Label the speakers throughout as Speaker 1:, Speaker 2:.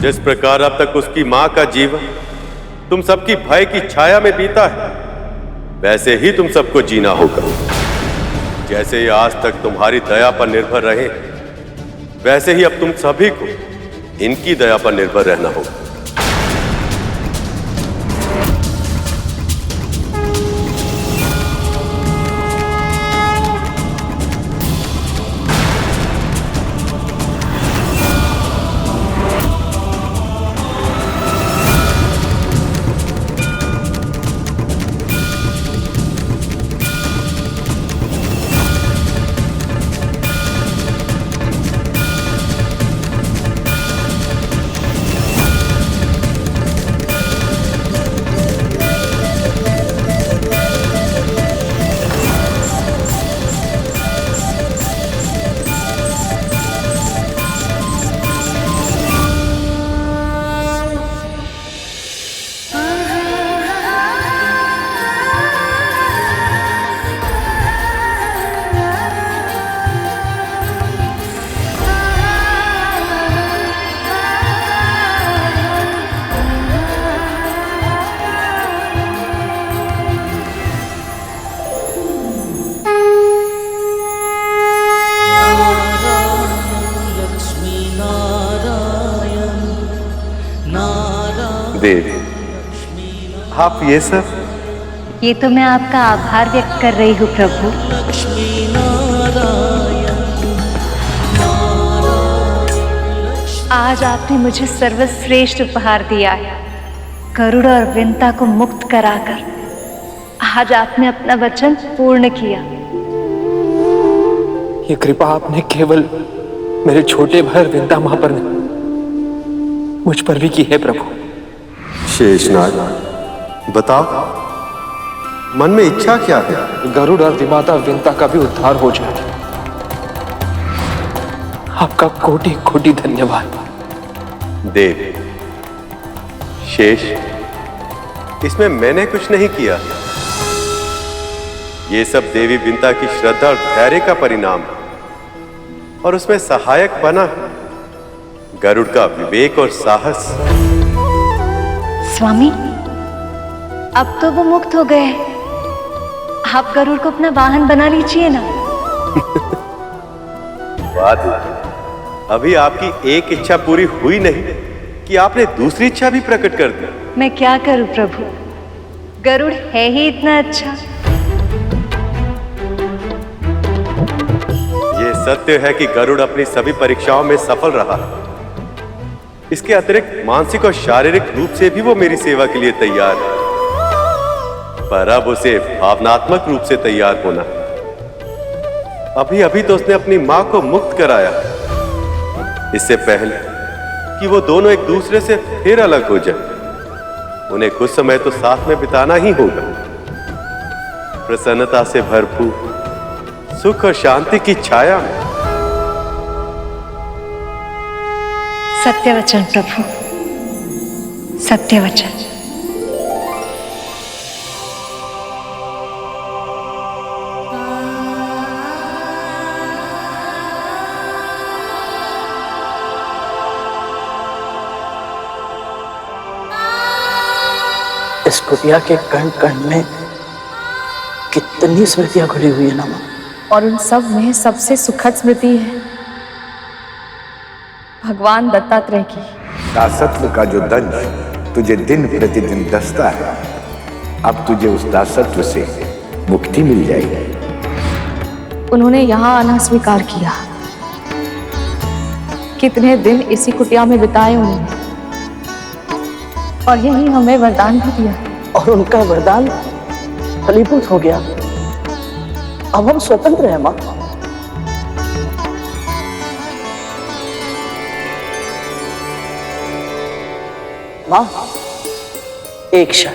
Speaker 1: जिस प्रकार अब तक उसकी मां का जीवन तुम सबकी भय की छाया में बीता है, वैसे ही तुम सबको जीना होगा। जैसे ये आज तक तुम्हारी दया पर निर्भर रहे, वैसे ही अब तुम सभी को इनकी दया पर निर्भर रहना होगा। देव, आप ये सब?
Speaker 2: ये तो मैं आपका आभार व्यक्त कर रही हूँ प्रभु। आज आपने मुझे सर्वश्रेष्ठ उपहार दिया है, गरुड़ और विंता को मुक्त कराकर। आज आपने अपना वचन पूर्ण किया।
Speaker 3: ये कृपा आपने केवल मेरे छोटे भाई विंता मां पर नहीं, मुझ पर भी की है प्रभु।
Speaker 1: शेषनाग, बताओ, मन में इच्छा क्या है?
Speaker 3: गरुड़ और विमाता विंता का भी उद्धार हो जाए। आपका कोटि कोटि धन्यवाद।
Speaker 1: देव, शेष, इसमें मैंने कुछ नहीं किया। ये सब देवी विंता की श्रद्धा और धैर्य का परिणाम है, और उसमें सहायक बना गरुड़ का विवेक और साहस।
Speaker 2: स्वामी, अब तो वो मुक्त हो गए। आप गरुड़ को अपना वाहन बना लीजिए ना।
Speaker 1: बात अभी आपकी एक इच्छा पूरी हुई नहीं कि आपने दूसरी इच्छा भी प्रकट कर दी।
Speaker 2: मैं क्या करूं प्रभु, गरुड़ है ही इतना अच्छा।
Speaker 1: ये सत्य है कि गरुड़ अपनी सभी परीक्षाओं में सफल रहा है। इसके अतिरिक्त मानसिक और शारीरिक रूप से भी वो मेरी सेवा के लिए तैयार है, पर अब उसे भावनात्मक रूप से तैयार होना है। अभी अभी तो उसने अपनी मां को मुक्त कराया, इससे पहले कि वो दोनों एक दूसरे से फिर अलग हो जाए, उन्हें कुछ समय तो साथ में बिताना ही होगा। प्रसन्नता से भरपूर सुख और शांति की छाया में।
Speaker 2: सत्य वचन प्रभु, सत्य वचन।
Speaker 4: इस कुटिया के कण कण में कितनी स्मृतियां घुली हुई है ना मां,
Speaker 5: और उन सब में सबसे सुखद स्मृति है भगवान दत्तात्रेय की।
Speaker 6: दासत्व का जो दंश तुझे दिन प्रतिदिन दसता है, अब तुझे उस दासत्व से मुक्ति मिल जाएगी।
Speaker 5: उन्होंने यहाँ आना स्वीकार किया। कितने दिन इसी कुटिया में बिताए उन्होंने, और यही हमें वरदान भी दिया।
Speaker 4: और उनका वरदान फलीभूत हो गया। अब हम स्वतंत्र हैं मां। मां, एक क्षण।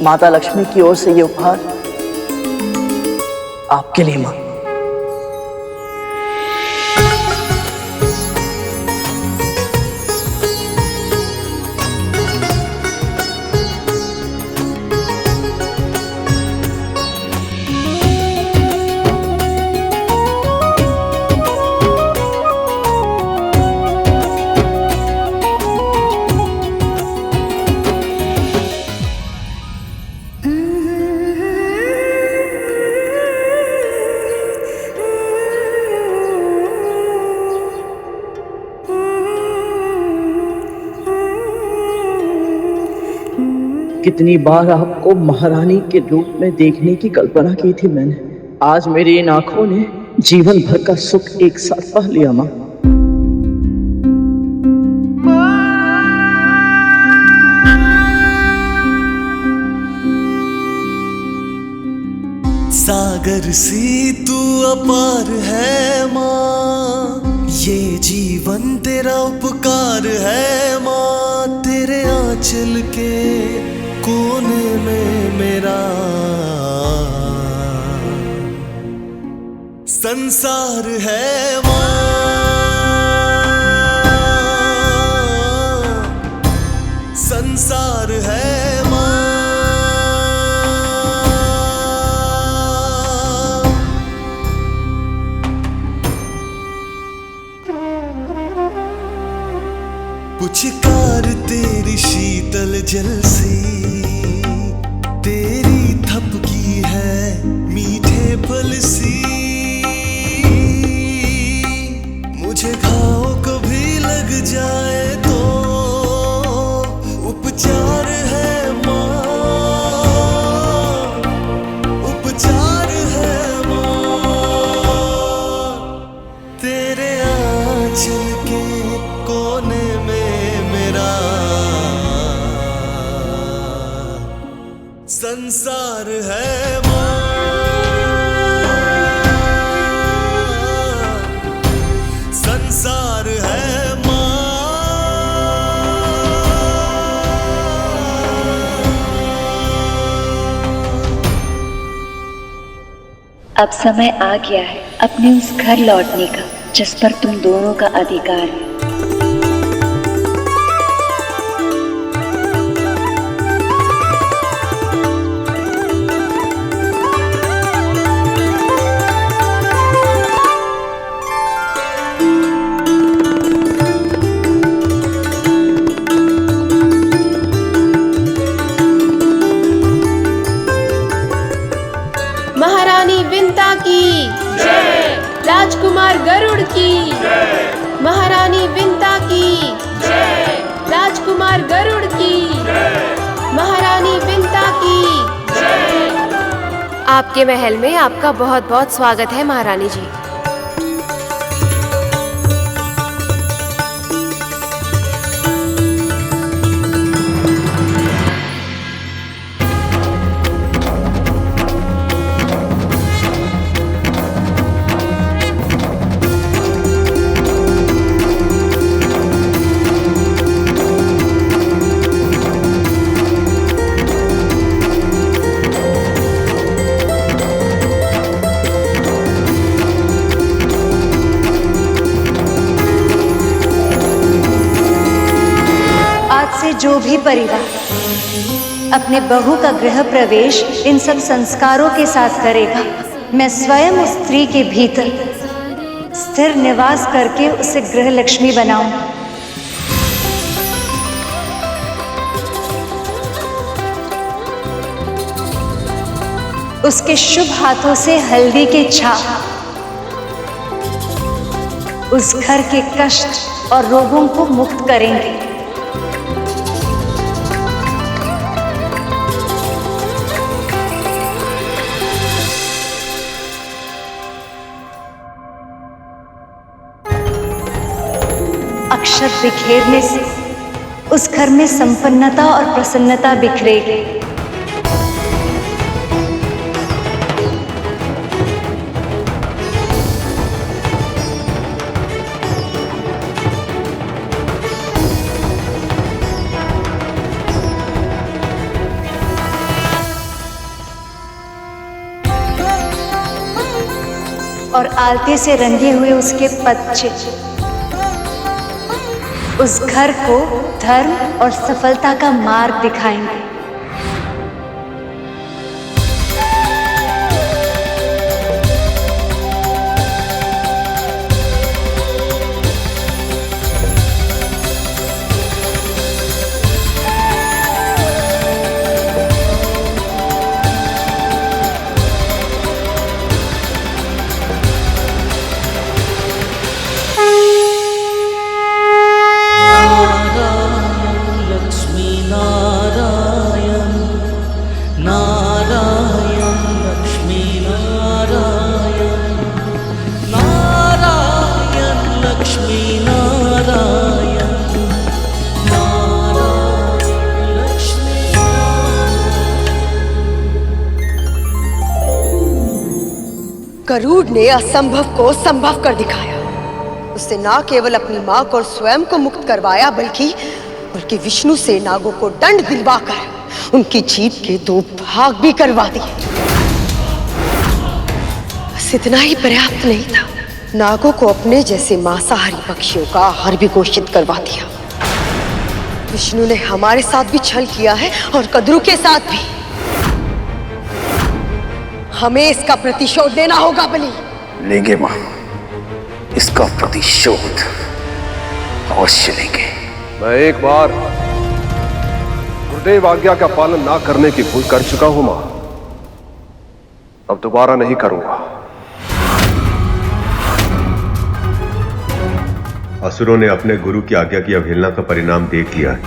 Speaker 4: माता लक्ष्मी की ओर से ये उपहार आपके लिए मां। कितनी बार आपको महारानी के रूप में देखने की कल्पना की थी मैंने। आज मेरी इन आंखों ने जीवन भर का सुख एक साथ पा लिया माँ।
Speaker 7: सागर सी तू अपार है माँ, ये जीवन तेरा उपकार है माँ। तेरे आंचल के कोने में मेरा संसार है माँ, संसार है माँ। पुचकार तेरी शीतल जल सी, तेरी थपकी है मीठे फल सी। मुझे घाव कभी लग जाए तो उपचार है माँ, उपचार है माँ। तेरे आंचल के कोने में मेरा संसार है माँ, संसार है माँ।
Speaker 2: अब समय आ गया है अपने उस घर लौटने का जिस पर तुम दोनों का अधिकार है।
Speaker 5: महारानी विंता की जय, राजकुमार गरुड़ की जय, महारानी विंता की जय, राजकुमार गरुड़ की जय, महारानी विंता की जय। आपके महल में आपका बहुत बहुत स्वागत है महारानी जी।
Speaker 2: से जो भी परिवार अपने बहू का गृह प्रवेश इन सब संस्कारों के साथ करेगा, मैं स्वयं उस स्त्री के भीतर स्थिर निवास करके उसे गृह लक्ष्मी बनाऊंगा। उसके शुभ हाथों से हल्दी के छाप उस घर के कष्ट और रोगों को मुक्त करेंगे। अक्षत बिखेरने से उस घर में संपन्नता और प्रसन्नता बिखरेगी। और आलते से रंगे हुए उसके पदचिह्न उस घर को धर्म और सफलता का मार्ग दिखाएंगे।
Speaker 8: लक्ष्मी नारायण। गरुड़ ने असंभव को संभव कर दिखाया। उससे न केवल अपनी मां को और स्वयं को मुक्त करवाया, बल्कि विष्णु से नागों को दंड दिलवाकर उनकी जीभ के 2 भाग भी करवा दिए। बस इतना ही पर्याप्त नहीं था, नागों को अपने जैसे मांसाहारी पक्षियों का आहार भी घोषित करवा दिया। विष्णु ने हमारे साथ भी छल किया है और कद्रू के साथ भी। हमें इसका प्रतिशोध लेना होगा बलि।
Speaker 9: लेंगे मां, इसका प्रतिशोध अवश्य लेंगे।
Speaker 10: मैं एक बार गुरुदेव आज्ञा का पालन ना करने की भूल कर चुका हूं मां, अब दोबारा नहीं करूंगा।
Speaker 1: असुरों ने अपने गुरु की आज्ञा की अवहेलना का परिणाम देख लिया है।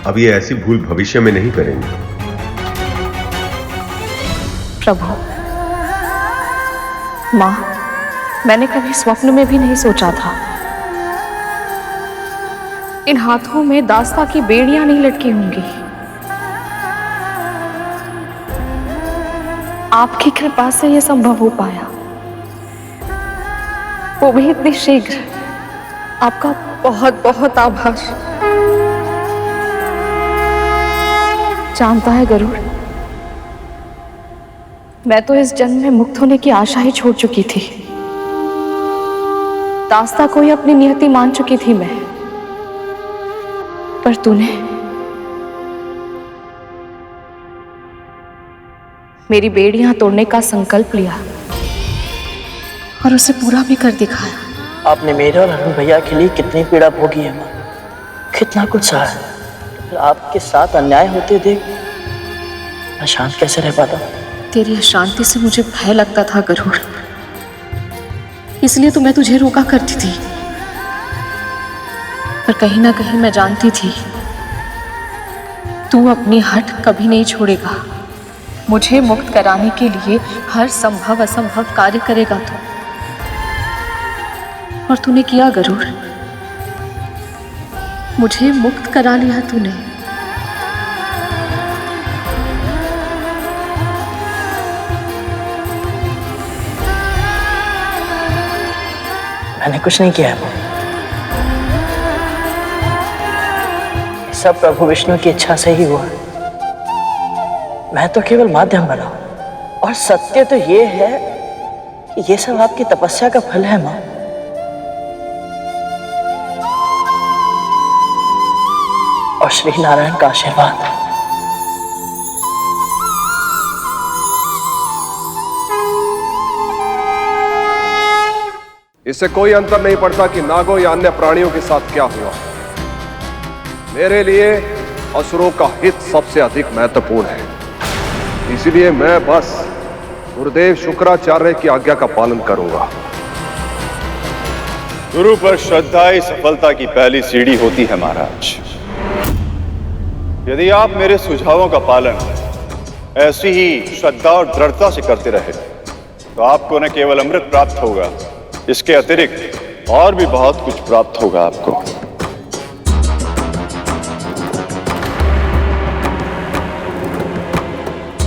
Speaker 1: अब ये ऐसी भूल भविष्य में नहीं करेंगे।
Speaker 11: प्रभु, मां, मैंने कभी स्वप्न में भी नहीं सोचा था इन हाथों में दास्ता की बेड़ियां नहीं लटकी होंगी। आपकी कृपा से यह संभव हो पाया, वो भी इतनी शीघ्र। आपका बहुत बहुत आभार। जानता है गरुड़, मैं तो इस जन्म में मुक्त होने की आशा ही छोड़ चुकी थी। दास्ता को ही अपनी नियति मान चुकी थी मैं, पर तूने मेरी बेड़ियां तोड़ने का संकल्प लिया और उसे पूरा भी कर दिखाया।
Speaker 4: आपने मेरे और अरुण भैया के लिए कितनी पीड़ा भोगी है मां, कितना कुछ सहा है। तो आपके साथ अन्याय होते देख मैं शांत कैसे रह पाता?
Speaker 11: तेरी अशांति से मुझे भय लगता था गरुड़, इसलिए तो मैं तुझे रोका करती थी। पर कहीं ना कहीं मैं जानती थी तू अपनी हट कभी नहीं छोड़ेगा। मुझे मुक्त कराने के लिए हर संभव असंभव कार्य करेगा तू, और तूने किया गरुड़। मुझे मुक्त करा लिया तूने।
Speaker 4: मैंने कुछ नहीं किया है, सब प्रभु विष्णु की इच्छा से ही हुआ। मैं तो केवल माध्यम बना, और सत्य तो ये है कि ये सब आपकी तपस्या का फल है मां। और श्री नारायण का आशीर्वाद।
Speaker 10: इससे कोई अंतर नहीं पड़ता कि नागों या अन्य प्राणियों के साथ क्या हुआ। मेरे लिए असुरों का हित सबसे अधिक महत्वपूर्ण है। इसलिए मैं बस गुरुदेव शुक्राचार्य की आज्ञा का पालन करूंगा।
Speaker 12: गुरु पर श्रद्धा ही सफलता की पहली सीढ़ी होती है महाराज। यदि आप मेरे सुझावों का पालन ऐसी ही श्रद्धा और दृढ़ता से करते रहे तो आपको न केवल अमृत प्राप्त होगा, इसके अतिरिक्त और भी बहुत कुछ प्राप्त होगा आपको।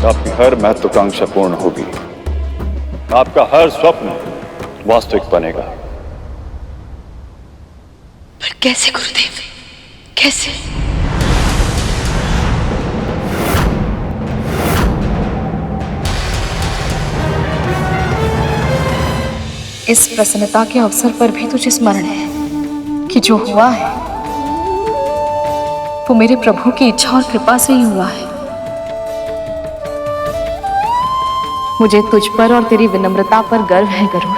Speaker 12: आपकी हर महत्वाकांक्षा पूर्ण होगी, आपका हर स्वप्न वास्तविक बनेगा।
Speaker 8: पर कैसे गुरुदेव, कैसे?
Speaker 11: इस प्रसन्नता के अवसर पर भी तुझे स्मरण है कि जो हुआ है वो मेरे प्रभु की इच्छा और कृपा से ही हुआ है। मुझे तुझ पर और तेरी विनम्रता पर गर्व है गरुड़।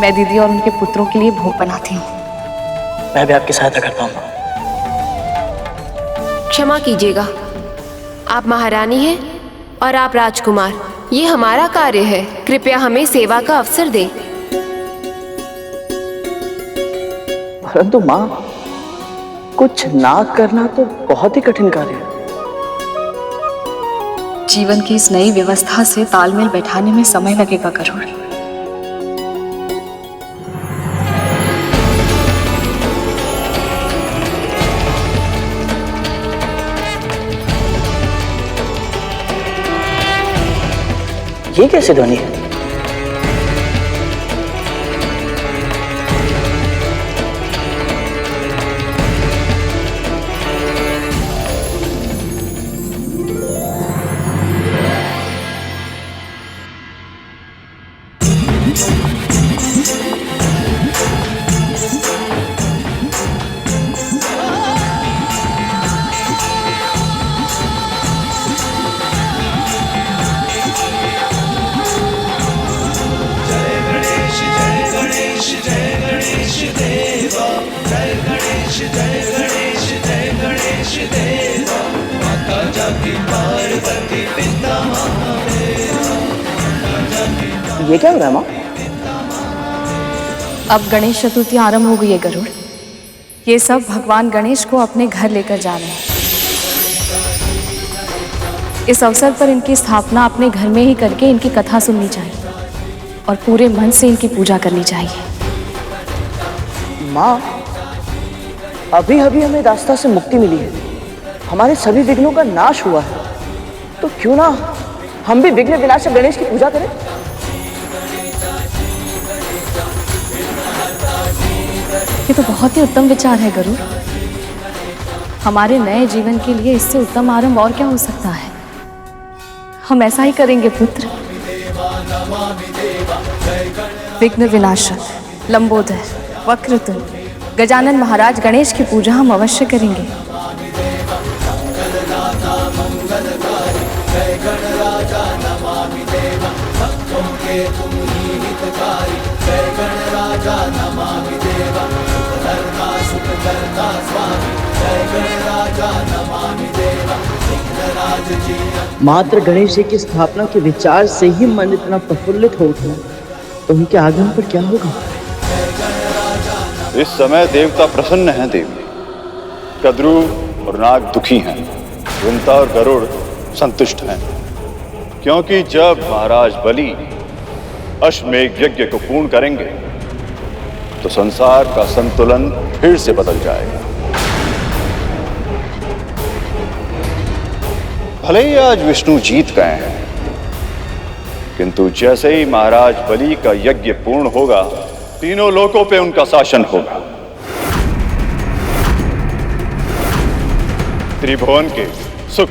Speaker 11: मैं दीदी और उनके पुत्रों के लिए भोग बनाती हूँ।
Speaker 4: मैं भी आपकी सहायता करता हूँ।
Speaker 5: क्षमा कीजिएगा, आप महारानी हैं और आप राजकुमार। ये हमारा कार्य है, कृपया हमें सेवा का अवसर दें।
Speaker 4: परंतु मां, कुछ ना करना तो बहुत ही कठिन कार्य है।
Speaker 11: जीवन की इस नई व्यवस्था से तालमेल बैठाने में समय लगेगा गरुड़।
Speaker 4: ये कैसी ध्वनि है? ये क्या हो रहा है माँ?
Speaker 11: अब गणेश चतुर्थी आरंभ हो गई है गरुड़। ये सब भगवान गणेश को अपने घर लेकर जा रहे हैं। इस अवसर पर इनकी स्थापना अपने घर में ही करके इनकी कथा सुननी चाहिए और पूरे मन से इनकी पूजा करनी चाहिए।
Speaker 4: माँ, अभी अभी हमें दास्ता से मुक्ति मिली है, हमारे सभी विघ्नों का नाश हुआ है, तो क्यों ना हम भी विघ्न विनाशक गणेश की पूजा करें?
Speaker 11: ये तो बहुत ही उत्तम विचार है गरुड़। हमारे नए जीवन के लिए इससे उत्तम आरंभ और क्या हो सकता है। हम ऐसा ही करेंगे पुत्र। विघ्न विनाशक, लंबोदर, वक्रतुंड, गजानन महाराज गणेश की पूजा हम अवश्य करेंगे।
Speaker 4: मात्र गणेश जी की स्थापना के विचार से ही मन इतना प्रफुल्लित हो उठा, तो उनके आगमन पर क्या होगा?
Speaker 12: इस समय देवता प्रसन्न हैं देवी। कद्रू और नाग दुखी हैं, विंता और गरुड़ संतुष्ट हैं, क्योंकि जब महाराज बलि अश्वमेघ यज्ञ को पूर्ण करेंगे तो संसार का संतुलन फिर से बदल जाएगा। भले ही आज विष्णु जीत गए हैं, किंतु जैसे ही महाराज बलि का यज्ञ पूर्ण होगा, तीनों लोकों पे उनका शासन होगा। त्रिभुवन के सुख,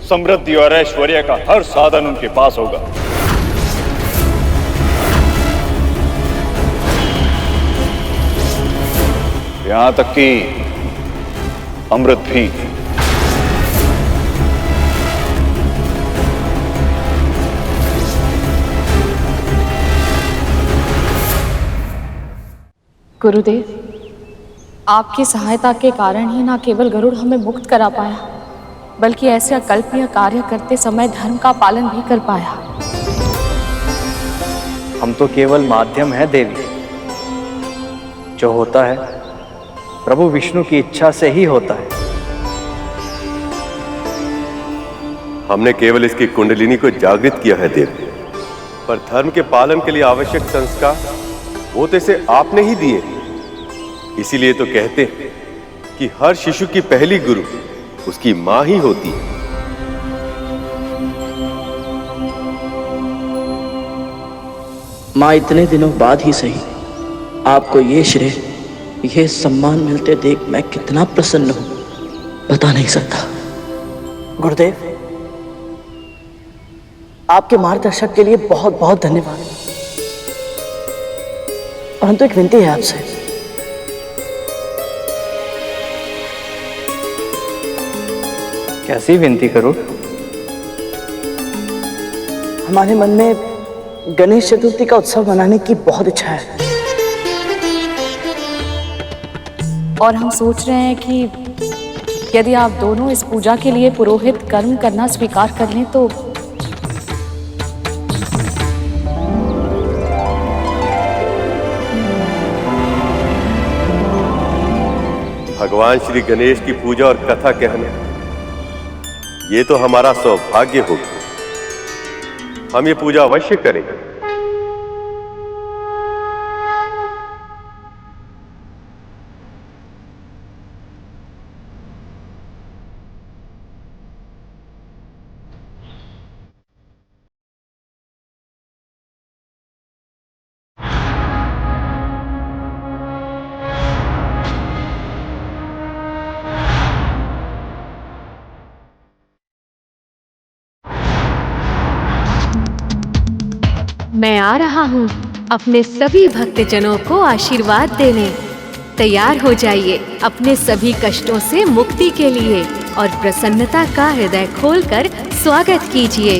Speaker 12: समृद्धि और ऐश्वर्य का हर साधन उनके पास होगा। यहां तक कि अमृत भी।
Speaker 11: गुरुदेव, आपकी सहायता के कारण ही न केवल गरुड़ हमें मुक्त करा पाया, बल्कि ऐसे अकल्पनीय कार्य करते समय धर्म का पालन भी कर पाया।
Speaker 3: हम तो केवल माध्यम है देवी। जो होता है प्रभु विष्णु की इच्छा से ही होता है।
Speaker 1: हमने केवल इसकी कुंडलिनी को जागृत किया है देवी, पर धर्म के पालन के लिए आवश्यक संस्कार वो तो इसे आपने ही दिए। इसीलिए तो कहते हैं कि हर शिशु की पहली गुरु उसकी मां ही होती है।
Speaker 4: माँ, इतने दिनों बाद ही सही आपको ये श्रेय, ये सम्मान मिलते देख मैं कितना प्रसन्न हूं, बता नहीं सकता। गुरुदेव, आपके मार्गदर्शक के लिए बहुत बहुत धन्यवाद। परंतु एक विनती है आपसे।
Speaker 3: कैसी विनती करूं?
Speaker 4: हमारे मन में गणेश चतुर्थी का उत्सव मनाने की बहुत इच्छा है,
Speaker 11: और हम सोच रहे हैं कि यदि आप दोनों इस पूजा के लिए पुरोहित कर्म करना स्वीकार कर लें तो
Speaker 1: भगवान श्री गणेश की पूजा और कथा कहना, ये तो हमारा सौभाग्य होगा। हम ये पूजा अवश्य करेंगे।
Speaker 5: मैं आ रहा हूँ अपने सभी भक्तजनों को आशीर्वाद देने। तैयार हो जाइए अपने सभी कष्टों से मुक्ति के लिए और प्रसन्नता का हृदय खोलकर स्वागत कीजिए।